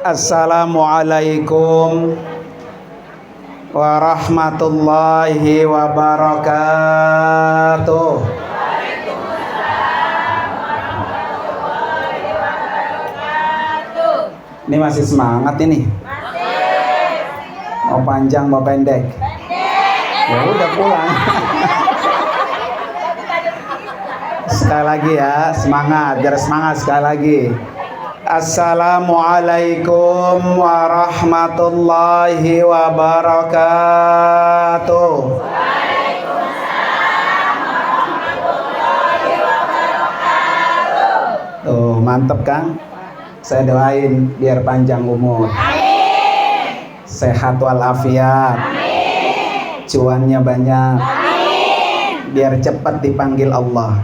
Assalamualaikum warahmatullahi wabarakatuh. Ini masih semangat ini? Mau panjang mau pendek? Ya udah pulang. Sekali lagi ya, semangat, biar semangat sekali lagi. Assalamualaikum warahmatullahi wabarakatuh. Waalaikumsalam warahmatullahi wabarakatuh. Tuh, mantep kan? Saya doain biar panjang umur. Amin. Sehat walafiat. Amin. Cuannya banyak. Amin. Biar cepat dipanggil Allah.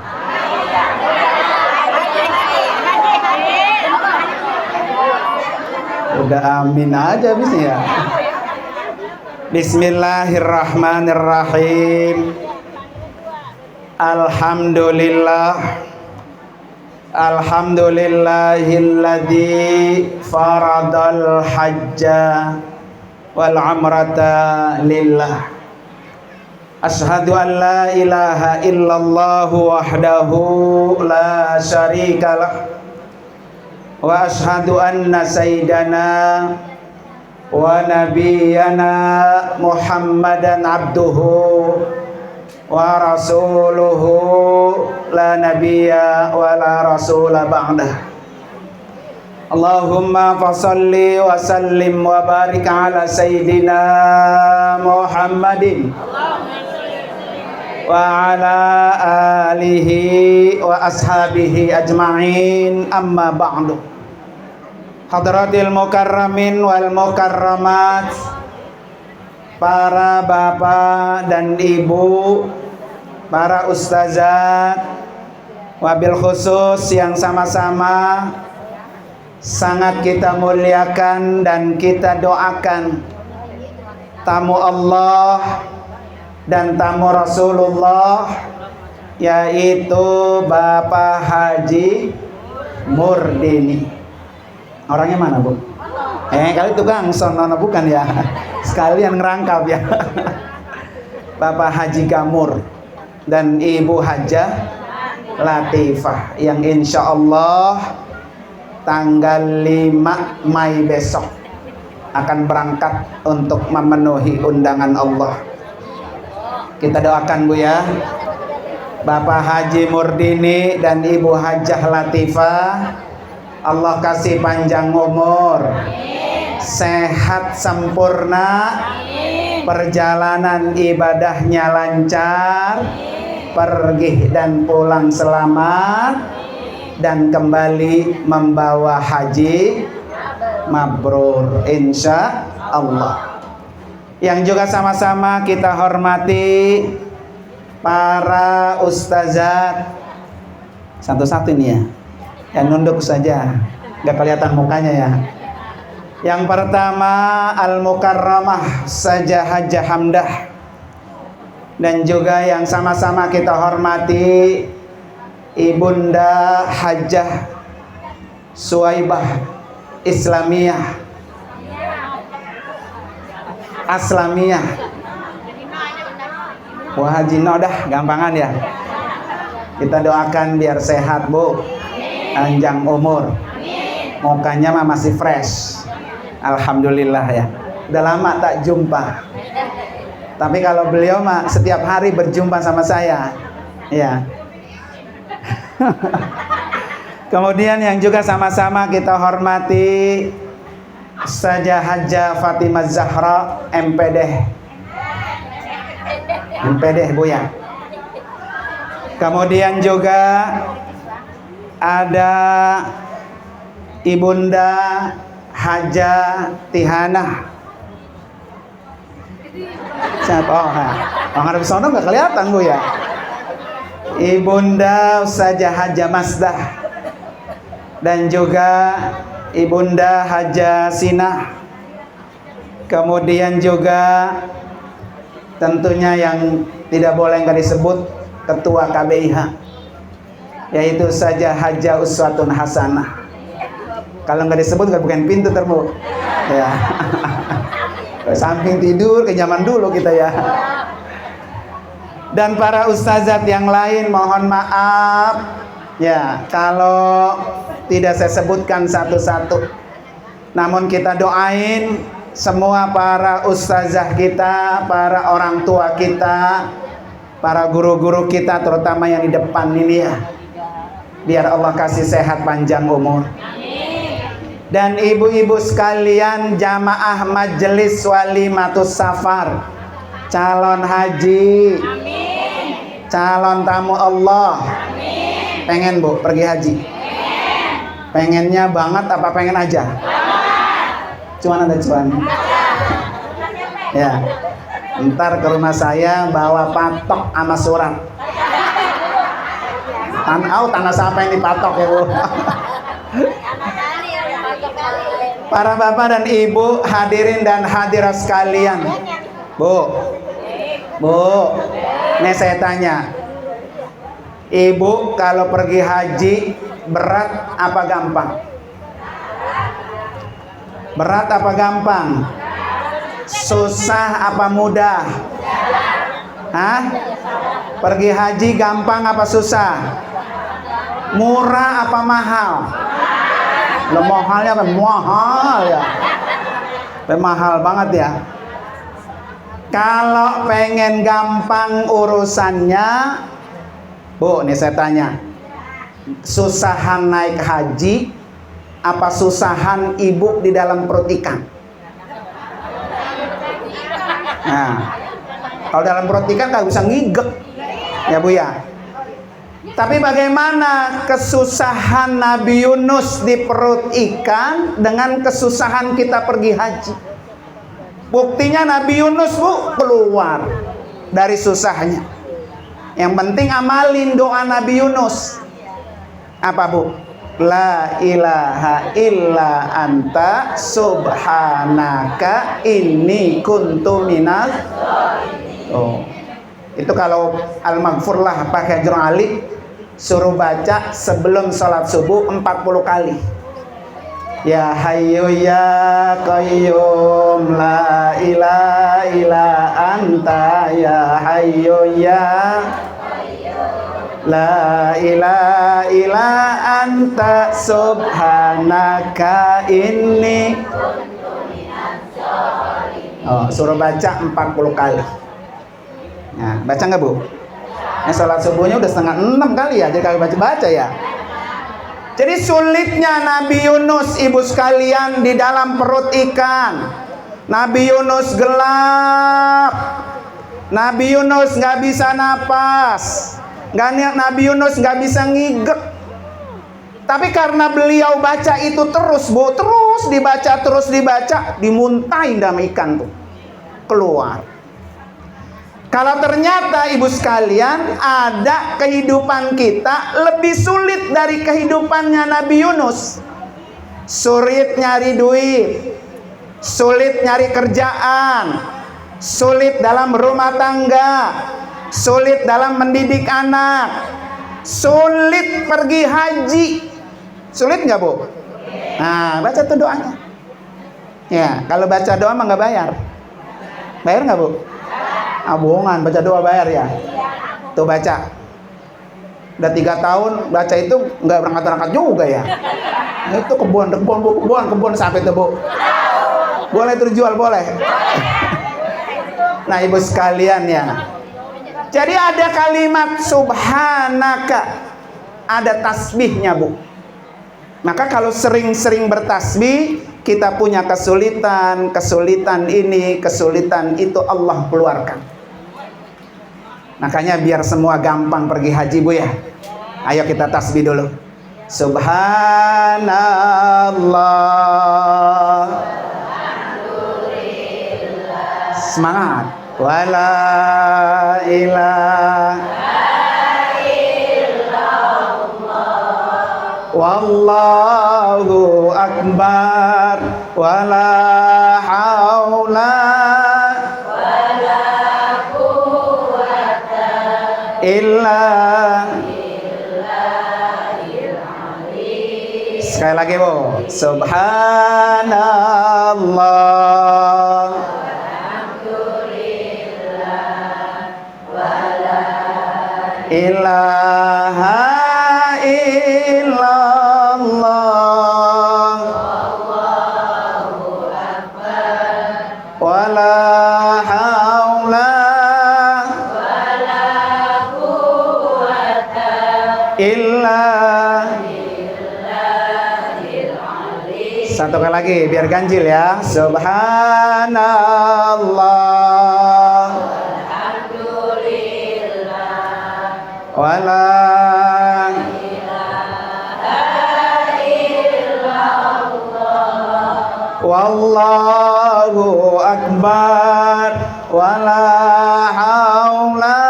Udah amin aja bisa ya. Bismillahirrahmanirrahim. Alhamdulillahilladzi faradal hajja wal umrata lillah. Asyhadu an la ilaha illallah wahdahu la syarikalah. Wa asyhadu anna sayyidana wa nabiyyana Muhammadan abduhu wa rasuluhu la nabiyya wa la rasula ba'dah. Allahumma fasalli wa sallim wa barik ala sayyidina Muhammadin wa ala alihi wa ashabihi ajma'in, amma ba'du. Hadratil mukarramin wal mukarramat, para bapak dan ibu, para ustazat, wabil khusus yang sama-sama sangat kita muliakan dan kita doakan, tamu Allah dan tamu Rasulullah, yaitu Bapak Haji Murdini. Orangnya mana, Bu? Kali tukang sonono bukan ya? Sekalian ngerangkap ya. Bapak Haji Gamur dan Ibu Hajah Latifah yang insya Allah tanggal 5 Mei besok akan berangkat untuk memenuhi undangan Allah. Kita doakan, Bu ya, Bapak Haji Murdini dan Ibu Hajah Latifah, Allah kasih panjang umur, sehat sempurna, perjalanan ibadahnya lancar, pergi dan pulang selamat, dan kembali membawa haji mabrur insya Allah. Yang juga sama-sama kita hormati para ustazat, satu-satu ini ya, yang nunduk saja, gak kelihatan mukanya ya. Yang pertama Al-Mukarramah Saja Hajah Hamdah, dan juga yang sama-sama kita hormati Ibunda Hajah Suwaibah Islamiyah Aslamiyah. Wah, Haji Nodah gampangan ya. Kita doakan biar sehat, Bu, panjang umur, mukanya mah masih fresh, alhamdulillah ya. Udah lama tak jumpa, tapi kalau beliau mah setiap hari berjumpa sama saya ya. Kemudian yang juga sama-sama kita hormati Saja Hajah Fatimah Zahra MPD Bu ya. Kemudian juga ada Ibunda Hajah Tihanah. Siapa? Oh, ngarep sono nggak kelihatan, Bu ya. Ibunda Ustazah Hajah Masdah, dan juga Ibunda Hajah Sinah. Kemudian juga tentunya yang tidak boleh nggak disebut, Ketua KBIH, yaitu Saja Hajah Uswatun Hasanah. Kalau nggak disebut nggak bukain pintu terbu. Ya. Samping tidur ke zaman dulu kita ya. Dan para ustazat yang lain mohon maaf ya kalau tidak saya sebutkan satu-satu. Namun kita doain semua para ustazah kita, para orang tua kita, para guru-guru kita terutama yang di depan ini ya. Biar Allah kasih sehat panjang umur. Dan ibu-ibu sekalian jamaah majelis walimatus safar, calon haji, calon tamu Allah. Pengen bu pergi haji? Pengennya banget apa pengen aja? Cuan ada cuan? Ya, ntar ke rumah saya bawa patok sama surat. Tanah siapa yang dipatok ya bu? Para bapak dan ibu, hadirin dan hadirat sekalian. Bu, nih saya tanya, ibu kalau pergi haji berat apa gampang? Berat apa gampang? Susah apa mudah? Hah? Pergi haji gampang apa susah? Murah apa mahal? Lo mahalnya apa? Mahal ya. Mahal banget ya. Kalau pengen gampang urusannya, bu, nih saya tanya, susahan naik haji apa susahan ibu di dalam perut ikan? Nah, kalau dalam perut ikan nggak bisa ngigek, ya bu ya. Tapi bagaimana kesusahan Nabi Yunus di perut ikan dengan kesusahan kita pergi haji? Buktinya Nabi Yunus bu keluar dari susahnya. Yang penting amalin doa Nabi Yunus. Apa bu? La ilaha illa anta subhanaka inni kuntu minaz. Oh, itu kalau Al-Maghfur lah pakai Hajar Ali suruh baca sebelum sholat subuh 40 kali. Ya Hayyu ya Qayyum la ilaha illa anta ya Hayyu ya la ilaha illa anta subhanaka inni. Oh, suruh baca 40 kali. Nah, baca nggak bu? Sholat subuhnya udah 5:30 kali ya, jadi kagak baca-baca ya. Jadi sulitnya Nabi Yunus ibu sekalian di dalam perut ikan. Nabi Yunus gelap. Nabi Yunus nggak bisa napas. Nabi Yunus nggak bisa ngigek. Tapi karena beliau baca itu terus bu, terus dibaca, dimuntahin dalam ikan tuh keluar. Kalau ternyata ibu sekalian ada kehidupan kita lebih sulit dari kehidupannya Nabi Yunus. Sulit nyari duit, sulit nyari kerjaan, sulit dalam rumah tangga, sulit dalam mendidik anak, sulit pergi haji. Sulit nggak bu? Nah, baca tuh doanya. Ya, kalau baca doa mah nggak bayar. Bayar nggak bu? Bohongan, baca doa bayar ya. Tuh baca. Udah 3 tahun baca itu nggak berangkat juga ya. Itu kebun sampai itu bu. Boleh terjual boleh. Nah ibu sekalian ya. Jadi ada kalimat subhanaka, ada tasbihnya bu. Maka kalau sering-sering bertasbih, kita punya kesulitan ini, kesulitan itu Allah keluarkan. Makanya biar semua gampang pergi haji bu ya. Ayo kita tasbih dulu. Subhanallah. Semangat. Wala ilaha wallahu akbar wala haula wala quwwata illa Sekali lagi Bu. Subhanallah. Ilaha illallah. Wala haula illa. Satu kali lagi biar ganjil ya. Subhanallah. Wala wallahu akbar. Wala haula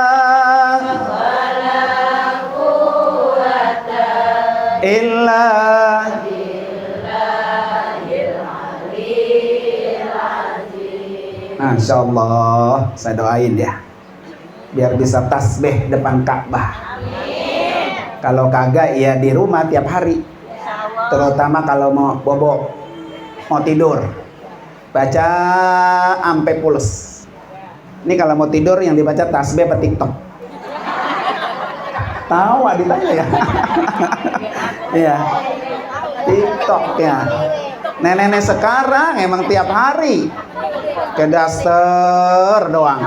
illa. Masya Allah, saya doain ya biar bisa tasbih depan Ka'bah. Kalau kagak ya di rumah tiap hari, terutama kalau mau bobo, mau tidur, baca ampe pules. Ini kalau mau tidur yang dibaca tasbih apa TikTok? Tahu ditanya ya. Iya, TikTok ya. Nenek-nenek sekarang emang tiap hari ke daster doang,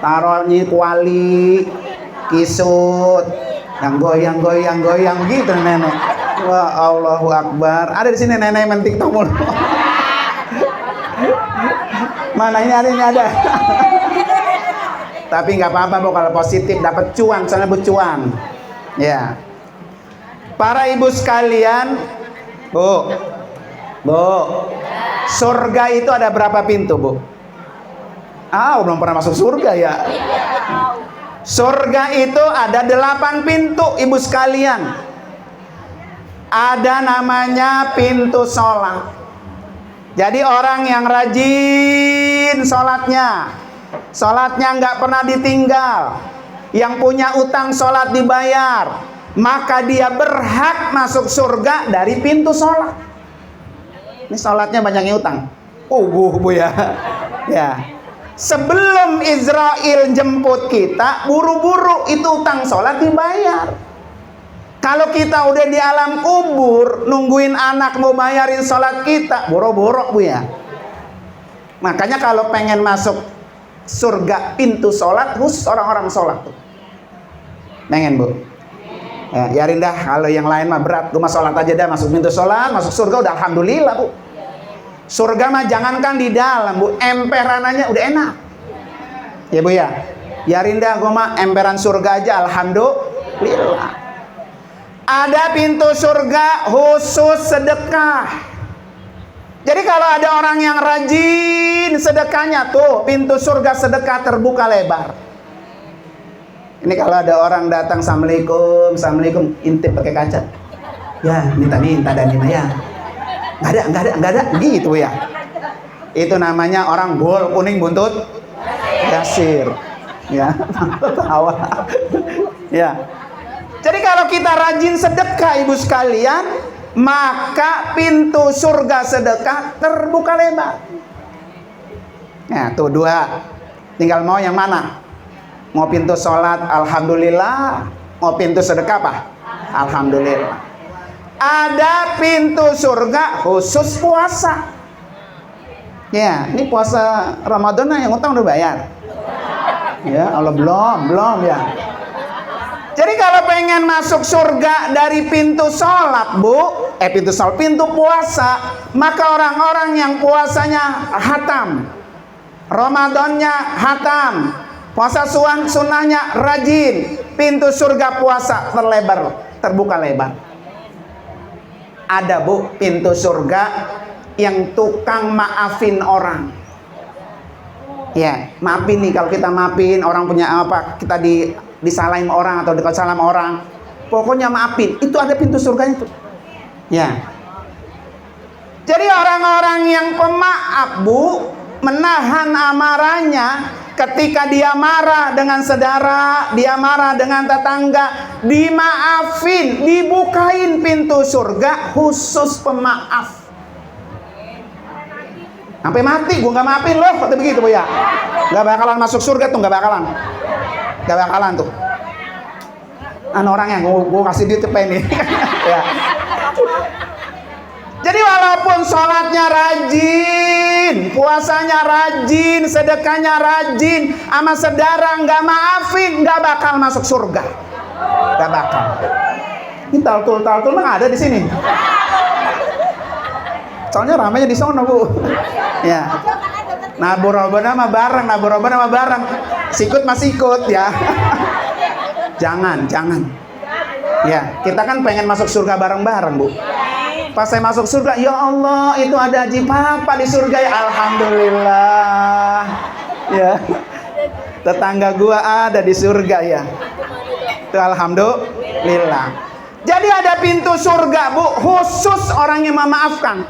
taruhnya kuali, kisut, yang goyang gitu nenek. Wah, Allahu Akbar. Ada di sini nenek main TikTok mulu. Mana ini ada. Tapi nggak apa-apa Bu, kalau positif dapat cuan, soalnya Bu cuan. Ya. Para ibu sekalian, Bu. Surga itu ada berapa pintu, Bu? Belum pernah masuk surga ya. Surga itu ada 8 pintu, ibu sekalian. Ada namanya pintu sholat. Jadi orang yang rajin sholatnya nggak pernah ditinggal, yang punya utang sholat dibayar, maka dia berhak masuk surga dari pintu sholat. Ini sholatnya banyak yang utang. Bu ya. Ya. Sebelum Israel jemput kita, buru-buru itu utang sholat dibayar. Kalau kita udah di alam kubur, nungguin anak mau bayarin sholat kita, boro-boro Bu ya. Makanya kalau pengen masuk surga pintu sholat, khusus orang-orang sholat tuh. Pengen Bu? Ya Rindah, kalau yang lain mah berat, cuma sholat aja dah, masuk pintu sholat, masuk surga udah alhamdulillah Bu. Surga mah jangankan di dalam Bu, emperanannya udah enak. Ya Bu ya. Ya Rindah, gua mah emperan surga aja alhamdulillah. Ada pintu surga khusus sedekah. Jadi kalau ada orang yang rajin sedekahnya tuh, pintu surga sedekah terbuka lebar. Ini kalau ada orang datang, assalamualaikum, intip pakai kaca. Ya, minta dan ini ya. Nggak ada, gitu ya. Itu namanya orang gol kuning buntut Yasir. Ya, tawa. Ya. Jadi kalau kita rajin sedekah ibu sekalian, maka pintu surga sedekah terbuka lebar. Nah, tuh 2. Tinggal mau yang mana? Mau pintu sholat, alhamdulillah. Mau pintu sedekah apa? Alhamdulillah. Ada pintu surga khusus puasa. Ya, ini puasa Ramadan yang utang udah bayar. Ya, Allah belum ya. Jadi kalau pengen masuk surga dari pintu sholat, Bu, pintu puasa, maka orang-orang yang puasanya hatam, Ramadannya hatam, puasa sunnahnya rajin, pintu surga puasa terbuka lebar. Ada Bu, pintu surga yang tukang maafin orang. Ya, maafin nih, kalau kita maafin orang punya apa, kita disalahin orang atau dekat salam orang, pokoknya maafin, itu ada pintu surganya tuh. Ya. Jadi orang-orang yang pemaaf Bu, menahan amarahnya, ketika dia marah dengan saudara, dia marah dengan tetangga, dimaafin, dibukain pintu surga khusus pemaaf. Sampai mati gue nggak maafin loh, kata begitu Bu ya. Nggak bakalan masuk surga tuh, nggak bakalan tuh. Orang yang gue kasih duit cepet nih. Ya. Jadi walaupun sholatnya rajin, puasanya rajin, sedekahnya rajin, sama saudara nggak maafin, nggak bakal masuk surga. Nggak bakal. Ini taltul mah ada di sini. Soalnya ramainya di sono Bu. Ya. Nabur-nabur mah bareng. Sikut masih ikut ya. Jangan. Ya, kita kan pengen masuk surga bareng-bareng Bu. Pas saya masuk surga, ya Allah, itu ada Haji Papa di surga ya. Alhamdulillah. Ya. Tetangga gua ada di surga ya. Itu alhamdulillah. Jadi ada pintu surga Bu, khusus orang yang memaafkan.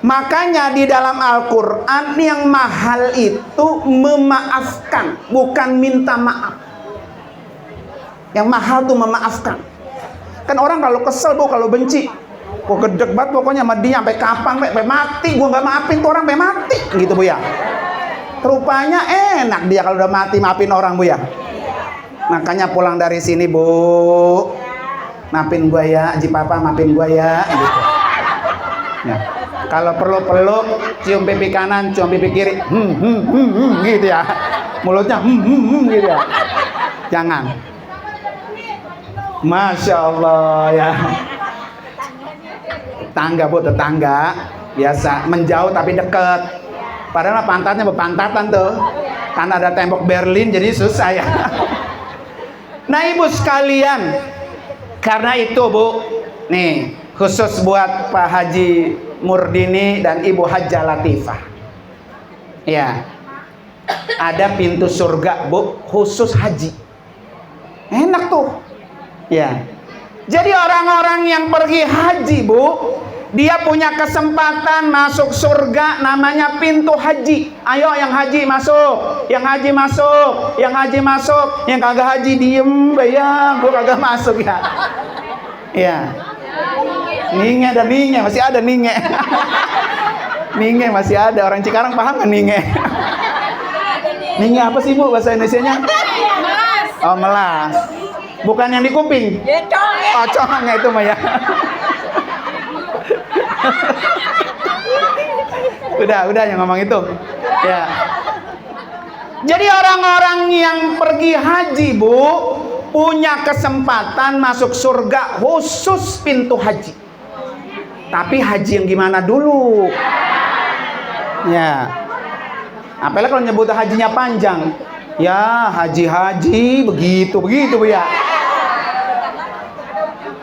Makanya di dalam Al-Qur'an yang mahal itu memaafkan, bukan minta maaf. Yang mahal tuh memaafkan. Kan orang kalau kesel Bu, kalau benci, kok gedeg banget pokoknya sama dia sampai kapan, sampai mati gua nggak maafin tuh orang sampai mati gitu Bu ya. Rupanya enak dia kalau udah mati maafin orang Bu ya. Makanya pulang dari sini Bu, maafin gua ya Haji Papa, maafin gua ya gitu. Ya. Kalau perlu peluk, cium pipi kanan, cium pipi kiri, gitu ya. Mulutnya gitu ya. Jangan. Masya Allah ya. Tetangga biasa menjauh tapi deket. Padahal pantatnya berpantatan tuh, karena ada tembok Berlin jadi susah ya. Nah ibu sekalian, karena itu Bu, nih khusus buat Pak Haji Murdini dan Ibu Hajjah Latifah. Ya, ada pintu surga Bu, khusus haji. Enak tuh. Ya. Jadi orang-orang yang pergi haji Bu, dia punya kesempatan masuk surga, namanya pintu haji. Ayo yang haji masuk, yang haji masuk, yang haji masuk, yang kagak haji diem bayang, gua kagak masuk ya. Ya. Ninge masih ada ninge. Ninge masih ada, orang Cikarang paham kan ninge? Ninge apa sih Bu bahasa Indonesianya? Melas. Oh melas. Bukan yang di kuping. Oh congnya itu mah ya. Udah yang ngomong itu. Ya. Jadi orang-orang yang pergi haji Bu, punya kesempatan masuk surga khusus pintu haji. Tapi haji yang gimana dulu? Ya. Apalagi kalau nyebut hajinya panjang. Ya, haji begitu Bu ya.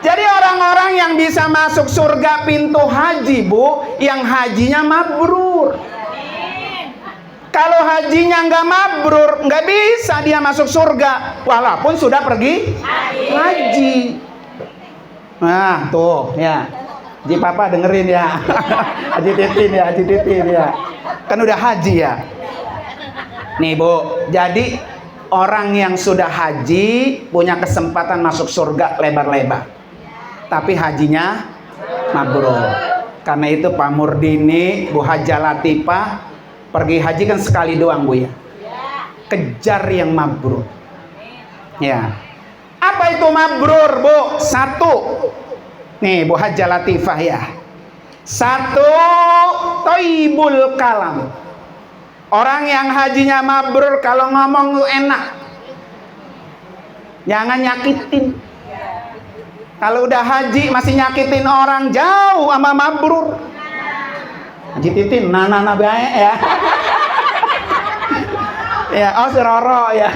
Jadi orang-orang yang bisa masuk surga pintu haji Bu, yang hajinya mabrur. Kalau hajinya nggak mabrur, nggak bisa dia masuk surga, walaupun sudah pergi haji. Nah tuh ya, Haji Papa dengerin ya. Haji Titin ya, kan udah haji ya. Nih Bu, jadi orang yang sudah haji punya kesempatan masuk surga lebar-lebar, tapi hajinya mabrur. Karena itu Pak Murdini, Bu Hajjah Latifah pergi haji kan sekali doang Bu ya. Kejar yang mabrur. Ya. Apa itu mabrur Bu? Satu. Nih Bu Hajjah Latifah ya. Satu, thayyibul kalam. Orang yang hajinya mabrur kalau ngomong lu enak. Jangan nyakitin. Kalau udah haji masih nyakitin orang, jauh sama mabrur. Haji Titin, nana bae ya. Ya, oh si Roro ya.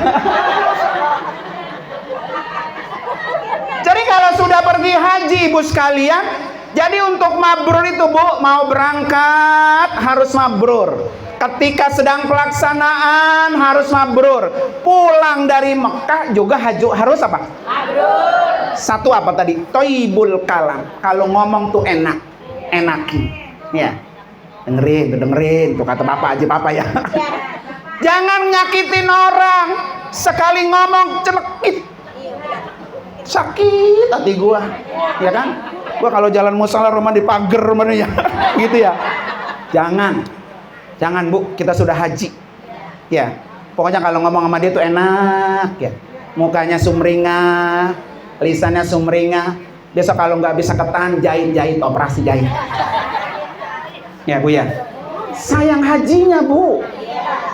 Jadi kalau sudah pergi haji Ibu sekalian, jadi untuk mabrur itu Bu, mau berangkat harus mabrur. Ketika sedang pelaksanaan harus mabrur. Pulang dari Mekah juga haji harus apa? Mabrur. Satu apa tadi? Thayyibul kalam. Kalau ngomong tuh enakin. Ya. Dengerin tuh kata Bapak Haji Papa ya. Jangan nyakitin orang. Sekali ngomong celekit. Sakit hati gua. Ya kan? Gua kalau jalan musala rumah dipager rumahnya ya. Gitu ya. Jangan. Jangan, Bu, kita sudah haji. Ya. Pokoknya kalau ngomong sama dia tuh enak ya. Mukanya sumringah, lisannya sumringah. Besok kalau nggak bisa ketahan, jahit, operasi jahit. Ya, Bu ya. Sayang hajinya, Bu.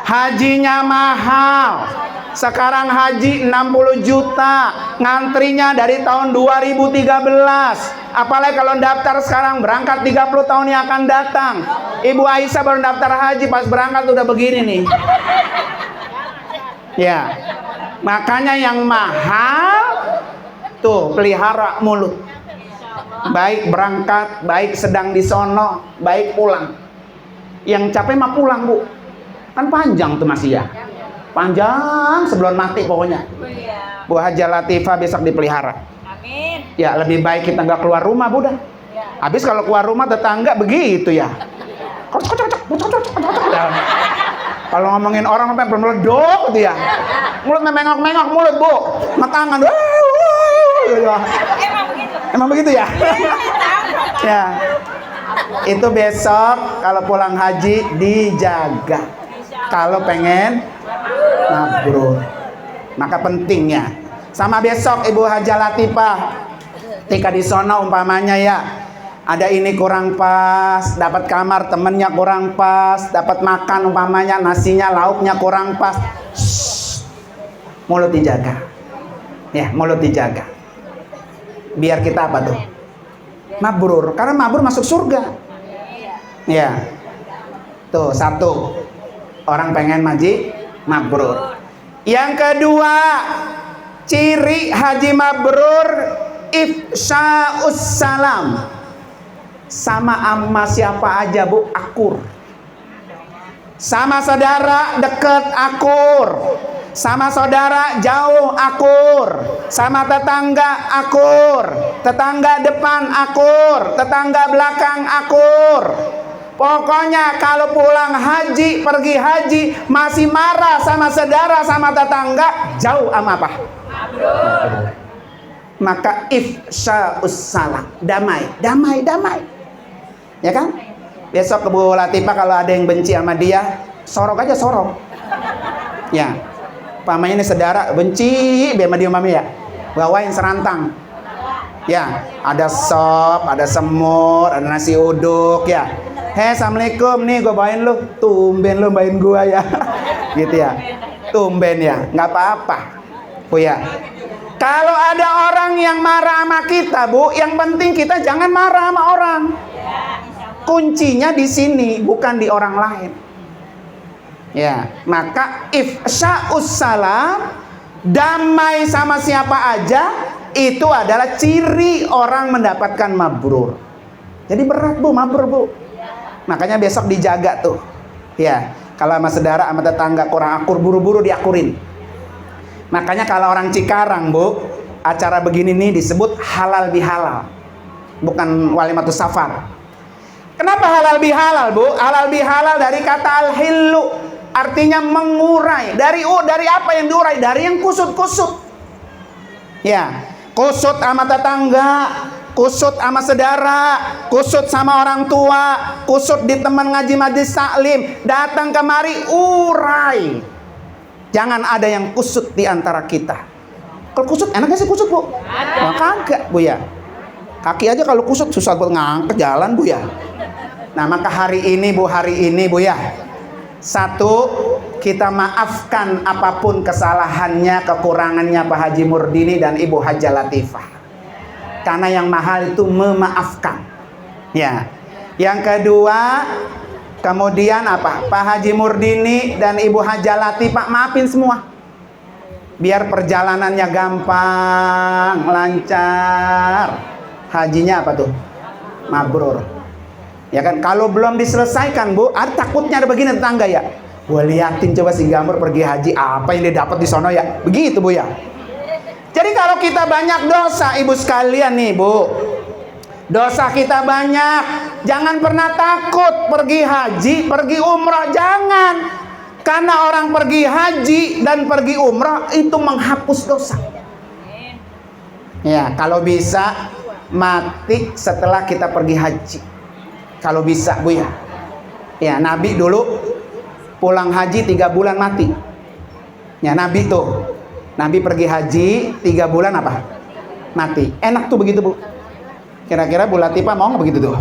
Hajinya mahal. Sekarang haji 60 juta. Ngantrinya dari tahun 2013. Apalagi kalau daftar sekarang, berangkat 30 tahun yang akan datang. Ibu Aisyah baru daftar haji, pas berangkat udah begini nih. Ya. Makanya yang mahal tuh pelihara mulut. Baik berangkat, baik sedang di sono, baik pulang. Yang capek mah pulang, Bu. Kan panjang tuh masih ya. Panjang sebelum mati pokoknya. Bu Haja Latifah besok dipelihara. Amin. Ya lebih baik kita nggak keluar rumah, Bu dah. Habis kalau keluar rumah tetangga begitu ya. Kalau ngomongin orang sampai meledok gitu ya. Mulut memengok-mengok mulut, Bu. Sama tangan. Emang begitu ya? Ya. Itu besok kalau pulang haji dijaga. Kalau pengen mabrur. Maka pentingnya. Sama besok Ibu Haja Latifah. Ketika di sono umpamanya ya, ada ini kurang pas, dapat kamar temennya kurang pas, dapat makan umpamanya nasinya lauknya kurang pas. Shhh. Mulut dijaga. Ya, mulut dijaga. Biar kita apa tuh? Mabrur. Karena mabrur masuk surga. Ya. Tuh, satu. Orang pengen mabrur. Yang kedua, ciri haji mabrur ifsya'us salam. Sama siapa aja, Bu, akur. Sama saudara deket akur. Sama saudara jauh akur. Sama tetangga akur. Tetangga depan akur. Tetangga belakang akur. Pokoknya kalau pulang haji, pergi haji, masih marah sama saudara, sama tetangga, jauh sama apa? Maka ifsya'us salam. Damai. Ya kan? Besok ke Bu Latifah kalau ada yang benci sama dia, sorok aja, sorok. Ya. Pamanya ini saudara benci sama dia mami ya. Bawain serantang. Ya, ada sop, ada semur, ada nasi uduk ya. Hei, assalamualaikum nih, gue bawain lu. Tumben lu bawain gua ya. Gitu ya. Tumben ya, nggak apa-apa. Bu ya. Kalau ada orang yang marah sama kita, Bu, yang penting kita jangan marah sama orang. Kuncinya di sini, bukan di orang lain. Ya, maka ifsya'us salam, damai sama siapa aja, itu adalah ciri orang mendapatkan mabrur. Jadi berat, Bu, mabrur, Bu. Makanya besok dijaga tuh. Ya, kalau sama saudara, sama tetangga kurang akur, buru-buru diakurin. Makanya kalau orang Cikarang, Bu, acara begini nih disebut halal bihalal. Bukan walimatus safar. Kenapa halal bihalal, Bu? Halal bihalal dari kata al-hillu, artinya mengurai. Dari apa yang diurai? Dari yang kusut-kusut. Ya, kusut sama tetangga, kusut sama saudara, kusut sama orang tua, kusut di teman ngaji majlis taklim, datang kemari urai. Jangan ada yang kusut di antara kita. Kalau kusut enak gak sih kusut, Bu? Wah, kagak, Bu ya. Kaki aja kalau kusut susah buat ngangkat jalan, Bu ya. Nah, maka hari ini, Bu ya. Satu, kita maafkan apapun kesalahannya, kekurangannya Pak Haji Murdini dan Ibu Haja Latifah. Karena yang mahal itu memaafkan. Ya. Yang kedua, kemudian apa? Pak Haji Murdini dan Ibu Haja Latifah maafin semua. Biar perjalanannya gampang, lancar. Hajinya apa tuh? Mabrur. Ya kan? Kalau belum diselesaikan, Bu, ada takutnya ada begini tetangga ya. Gua liatin coba si Gambar pergi haji, apa yang dia dapat di sono ya. Begitu, Bu ya. Jadi kalau kita banyak dosa, Ibu sekalian nih, Bu. Dosa kita banyak. Jangan pernah takut pergi haji, pergi umrah, jangan. Karena orang pergi haji dan pergi umrah itu menghapus dosa. Ya, kalau bisa mati setelah kita pergi haji. Kalau bisa, Bu ya. Ya, Nabi dulu pulang haji 3 bulan mati. Ya, Nabi tuh. Nabi pergi haji 3 bulan apa? Mati. Enak tuh begitu, Bu. Kira-kira Bu Latifah mau nggak begitu tuh?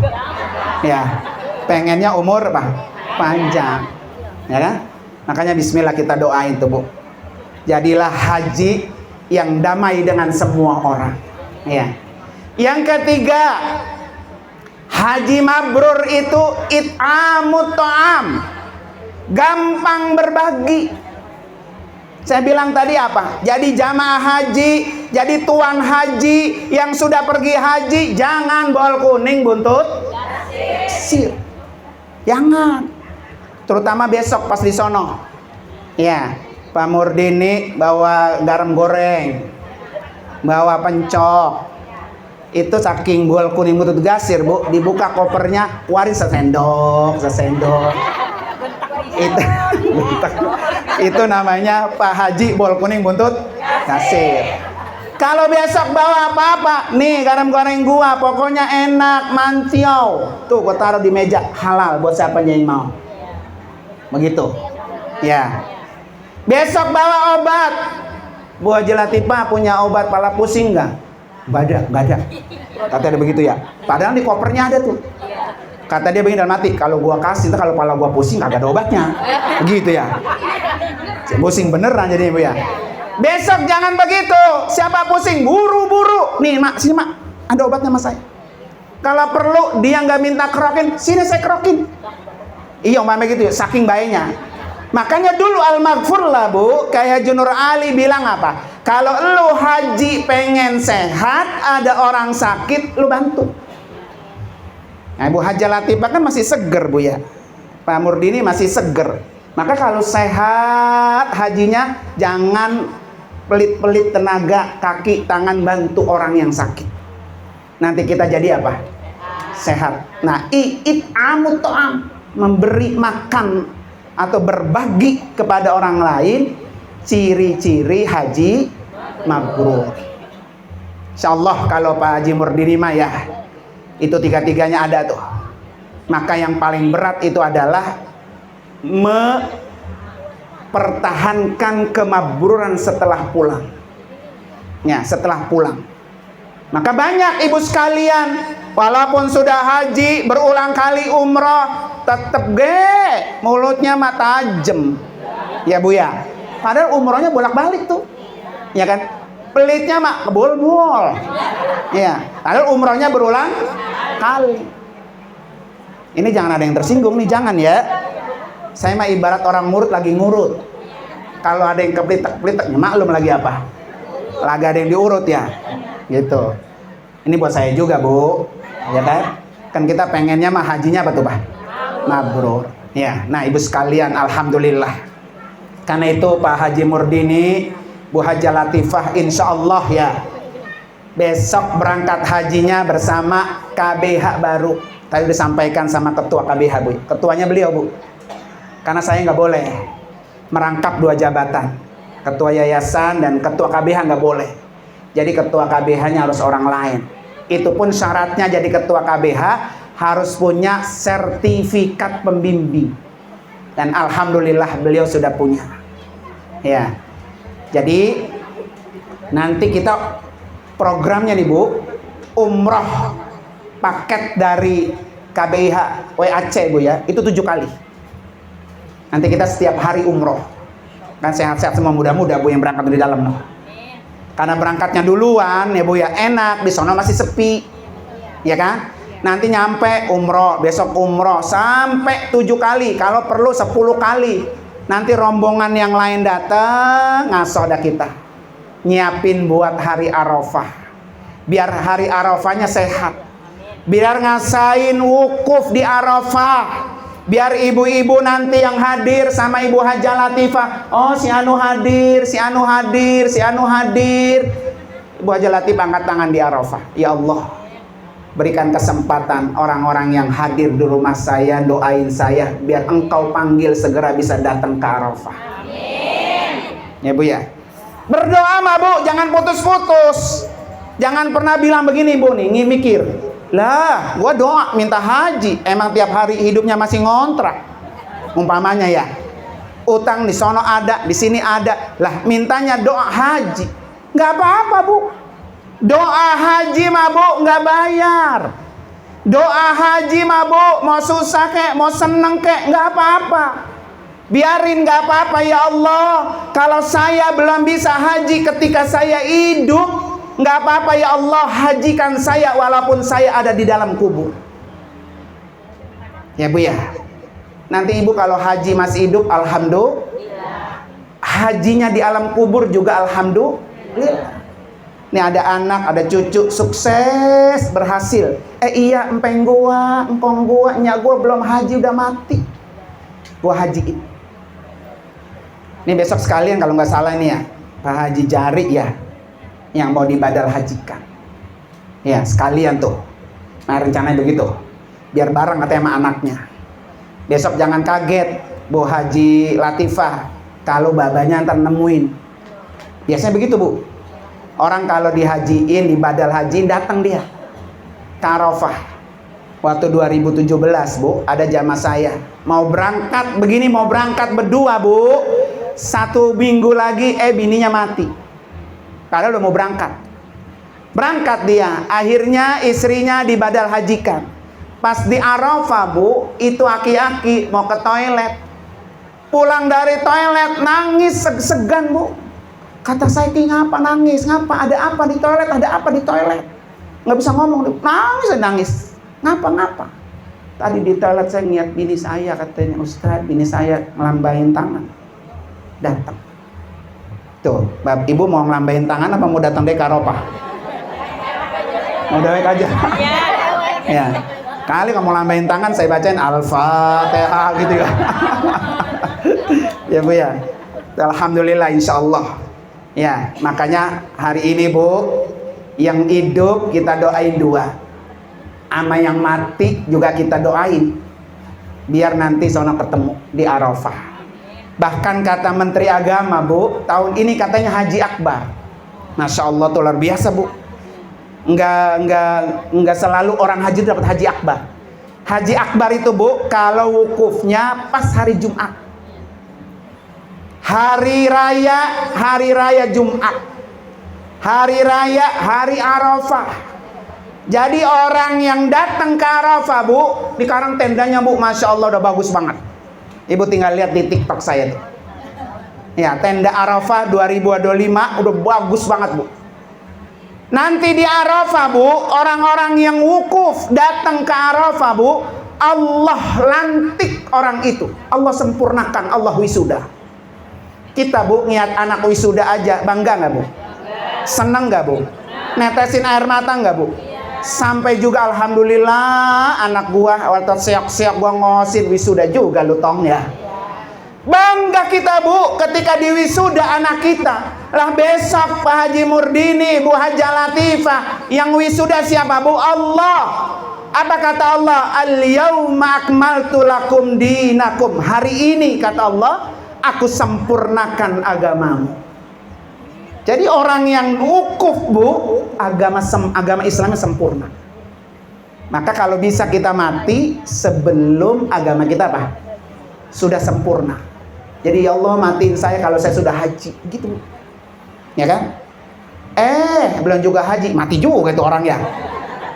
Ya, pengennya umur apa? Panjang. Ya kan? Makanya bismillah kita doain tuh, Bu. Jadilah haji yang damai dengan semua orang. Ya. Yang ketiga, haji mabrur itu it'amut ta'am. Gampang berbagi. Saya bilang tadi apa? Jadi jamaah haji, jadi tuan haji yang sudah pergi haji, jangan bol kuning buntut sir. Jangan. Terutama besok pas di sono. Ya, Pak Murdini bawa garam goreng, bawa pencok. Itu saking bol kuning buntut gasir, Bu, dibuka kopernya, keluarin sesendok. Itu namanya Pak Haji bol kuning buntut gasir. Kalau besok bawa apa-apa, nih garam goreng gua, pokoknya enak, mantiau. Tuh gua taruh di meja, halal buat siapa yang mau. Begitu. Ya. Besok bawa obat. Bu Haji Latifah punya obat pala pusing nggak? Nggak ada. Katanya begitu ya. Padahal di kopernya ada tuh. Kata dia begini dalam hati, kalau gua kasih, kalau pala gua pusing kagak ada obatnya. Begitu ya. Pusing beneran jadi Bu ya. Besok jangan begitu. Siapa pusing, buru-buru. Nih mak, sini mak, ada obatnya mas saya. Kalau perlu dia nggak minta kerokin, sini saya kerokin. Iya umpamanya gitu ya, saking baiknya. Makanya dulu al-maghfur lah, Bu, kayak Junur Ali bilang apa? Kalau lu haji pengen sehat, ada orang sakit, lu bantu. Nah, Bu Haji Latifah kan masih seger, Bu ya. Pak Murdini masih seger. Maka kalau sehat hajinya, jangan pelit-pelit tenaga, kaki, tangan bantu orang yang sakit. Nanti kita jadi apa? Sehat. Nah, i'amut ta'am, memberi makan atau berbagi kepada orang lain, ciri-ciri haji mabrur. Insyaallah kalau Pak Haji Murdini mah ya, itu tiga-tiganya ada tuh. Maka yang paling berat itu adalah mempertahankan kemabruran setelah pulang. Ya, setelah pulang. Maka banyak ibu sekalian, walaupun sudah haji berulang kali umroh, tetep mulutnya mah tajem. Ya Bu ya. Padahal umrohnya bolak-balik tuh. Ya kan? Pelitnya mah kebol-bol. Ya, padahal umrohnya berulang kali. Ini jangan ada yang tersinggung nih, jangan ya. Saya mah ibarat orang ngurut lagi ngurut. Kalau ada yang kepelitek-pelitek, maklum lagi apa? Lagi ada yang diurut ya. Gitu. Ini buat saya juga, Bu. Ya kan? Kan kita pengennya mah hajinya apa tuh, Pak? Mabrur. Ya, nah ibu sekalian, alhamdulillah. Karena itu Pak Haji Murdini, Bu Haji Latifah, insya Allah ya, besok berangkat hajinya bersama KBH baru. Tadi disampaikan sama ketua KBH, Bu. Ketuanya beliau, Bu. Karena saya nggak boleh merangkap 2 jabatan, ketua yayasan dan ketua KBH nggak boleh. Jadi ketua KBH-nya harus orang lain. Itu pun syaratnya jadi ketua KBH harus punya sertifikat pembimbing. Dan alhamdulillah beliau sudah punya. Ya. Jadi nanti kita programnya nih, Bu, umroh paket dari KBH WAC, Bu ya, itu 7 kali. Nanti kita setiap hari umroh. Kan sehat-sehat semua, mudah-mudah Bu yang berangkat dari dalam. Karena berangkatnya duluan ya Bu ya, enak, di sana masih sepi. Ya kan? Nanti nyampe umroh, besok umroh sampai 7 kali, kalau perlu 10 kali. Nanti rombongan yang lain datang, ngasoh dah kita. Nyiapin buat hari Arafah. Biar hari Arafahnya sehat. Biar ngasain wukuf di Arafah. Biar ibu-ibu nanti yang hadir sama Ibu Haji Latifah, oh si Anu hadir, si Anu hadir, si Anu hadir. Ibu Haji Latifah angkat tangan di Arafah. Ya Allah, Berikan kesempatan orang-orang yang hadir di rumah saya, doain saya biar engkau panggil segera bisa datang ke Arafah. Amin. Ya Bu ya. Berdoa mah Bu, jangan putus-putus. Jangan pernah bilang begini Bu nih, mikir. Lah, gua doa minta haji, emang tiap hari hidupnya masih ngontrak. Umpamanya ya. Utang di sono ada, di sini ada. Lah, mintanya doa haji. Nggak apa-apa Bu. Doa haji mah Bu nggak bayar. Doa haji mah Bu mau susah kek, mau seneng kek, nggak apa-apa. Biarin, nggak apa-apa. Ya Allah, kalau saya belum bisa haji ketika saya hidup, nggak apa-apa ya Allah, hajikan saya walaupun saya ada di dalam kubur. Ya Bu ya. Nanti Ibu kalau haji masih hidup, alhamdulillah. Hajinya di alam kubur juga alhamdulillah. Nih ada anak, ada cucu sukses, berhasil. Iya, empeng gua, engkong gua, nyak gua belum haji udah mati. Gua hajiin. Nih besok sekalian kalau nggak salah nih ya, Pak Haji Jari ya, yang mau dibadal hajikan. Ya sekalian tuh. Nah rencananya begitu. Biar bareng katanya sama anaknya. Besok jangan kaget, Bu Haji Latifah, kalau babanya ntar nemuin. Biasanya begitu Bu. Orang kalau dihajiin, di badal haji, datang dia ke Arafah. Waktu 2017 Bu, ada jamaah saya mau berangkat begini, mau berangkat berdua Bu. 1 minggu lagi bininya mati. Padahal udah mau berangkat. Berangkat dia, akhirnya istrinya dibadal hajikan. Pas di Arafah Bu, itu aki-aki mau ke toilet. Pulang dari toilet nangis segan Bu. Kata saya, ngapa nangis? Ngapa? Ada apa di toilet? Ada apa di toilet? Nggak bisa ngomong. Nangis. Ngapa? Tadi di toilet saya ngeliat bini saya, katanya Ustadz, bini saya ngelambain tangan. Datang. Tuh, Ibu mau ngelambain tangan apa mau datang deh ke Arafah? Mau dewek aja. Ya. Kali kamu lambain tangan, saya bacain Al-Fatihah gitu ya. Ya Bu ya. Alhamdulillah insyaallah. Ya, makanya hari ini Bu, yang hidup kita doain 2. Ama yang mati juga kita doain. Biar nanti sono ketemu di Arafah. Bahkan kata Menteri Agama Bu, tahun ini katanya Haji Akbar. Masya Allah tuh luar biasa Bu. Enggak selalu orang haji dapat Haji Akbar. Haji Akbar itu Bu, kalau wukufnya pas hari Jumat. Hari raya Jumat, hari raya, hari Arafah. Jadi orang yang datang ke Arafah Bu, di sekarang tendanya Bu, Masya Allah udah bagus banget. Ibu tinggal lihat di TikTok saya tuh. Ya, tenda Arafah 2025 udah bagus banget Bu. Nanti di Arafah Bu, orang-orang yang wukuf datang ke Arafah Bu, Allah lantik orang itu, Allah sempurnakan, Allah wisuda. Kita Bu, niat anak wisuda aja, bangga nggak Bu? Seneng nggak Bu? Netesin air mata nggak Bu? Sampai juga alhamdulillah anak gua waktu siap-siap gua ngosin wisuda juga lu tong ya. Bangga kita Bu ketika di wisuda anak kita. Lah besok Pak Haji Murdini, Bu Haja Latifah, yang wisuda siapa Bu? Allah. Apa kata Allah? Al-yauma akmaltu lakum dinakum. Hari ini kata Allah, aku sempurnakan agamamu. Jadi orang yang wukuf Bu, agama Islamnya sempurna. Maka kalau bisa kita mati sebelum agama kita apa? Sudah sempurna. Jadi ya Allah matiin saya kalau saya sudah haji, gitu Bu. Ya kan? Belum juga haji, mati juga itu orang ya.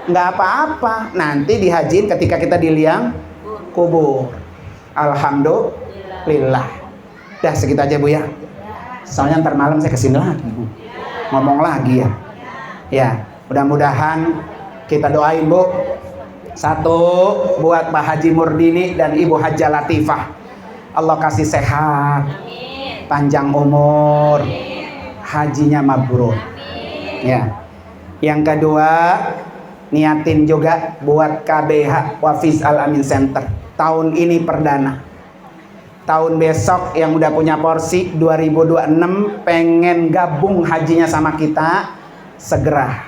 Nggak apa-apa, nanti dihajiin ketika kita di liang kubur. Alhamdulillah. Dah segitu aja Bu ya. Soalnya ntar malam saya kesini lagi Bu, ngomong lagi ya. Ya, mudah-mudahan kita doain Bu. 1 buat Pak Haji Murdini dan Ibu Haja Latifah. Allah kasih sehat, panjang umur, hajinya mabrur. Ya. Yang kedua, niatin juga buat KBH Wafiz Al Amin Center. Tahun ini perdana. Tahun besok yang udah punya porsi 2026 pengen gabung hajinya sama kita, segera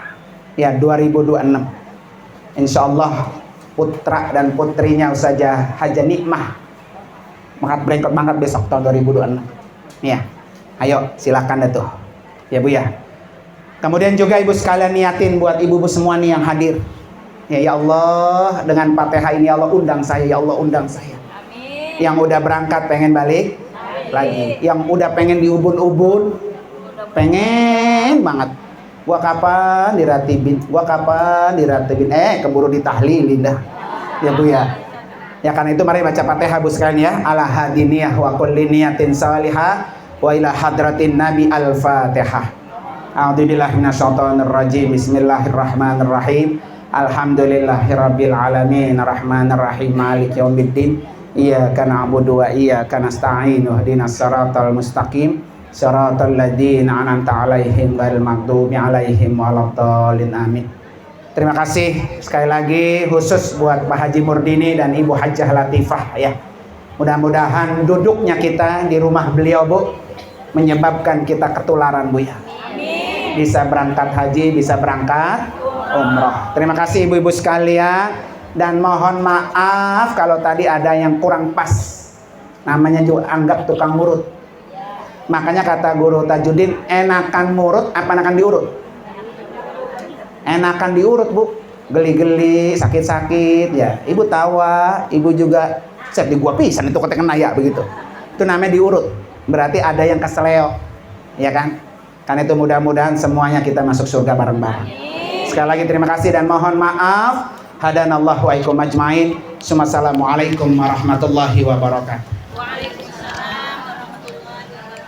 ya 2026. Insya Allah putra dan putrinya Ustazah Haja Nikmah berangkat banget besok tahun 2026. Nih ya, ayo silakan deh tuh ya Bu ya. Kemudian juga ibu sekalian niatin buat ibu-ibu semua nih yang hadir. Ya Allah, dengan Fatihah ini Allah undang saya, ya Allah undang saya. Amin. Yang udah berangkat pengen balik lagi, yang udah pengen di ubun-ubun, pengen banget. Gua kapan diratibin, keburu ditahlilin dah. Ya Bu ya. Ya karena itu mari baca Fatihah Bu sekalian ya. Ala hadiniyah wa kulli niyatin salihah wa ila hadratin nabi al-Fatihah. A'udzubillahi minasyaitonir rajim. Bismillahirrahmanirrahim. Alhamdulillahirabbil alamin arrahmanir rahim maliki yaumiddin. Iyyaka na'budu wa iyyaka nasta'in ihdinas siratal mustaqim siratal ladzina an'amta 'alaihim ghairil maghdubi 'alaihim waladdallin amin. Terima kasih sekali lagi khusus buat Pak Haji Murdini dan Ibu Hajjah Latifah ya. Mudah-mudahan duduknya kita di rumah beliau Bu menyebabkan kita ketularan Bu ya. Amin. Bisa berangkat haji, bisa berangkat umroh. Terima kasih ibu-ibu sekalian dan mohon maaf kalau tadi ada yang kurang pas. Namanya juga anggap tukang murut. Makanya kata guru Tajuddin, enakan murut apa enakan diurut? Enakan diurut Bu. Geli-geli, sakit-sakit ya. Ibu tawa, ibu juga set di gua pisan itu ketekan naya begitu. Itu namanya diurut. Berarti ada yang keseleo. Ya kan? Karena itu mudah-mudahan semuanya kita masuk surga bareng-bareng. Sekali lagi terima kasih dan mohon maaf. Hadanallahu wa ikum ajmain. Assalamualaikum warahmatullahi wabarakatuh.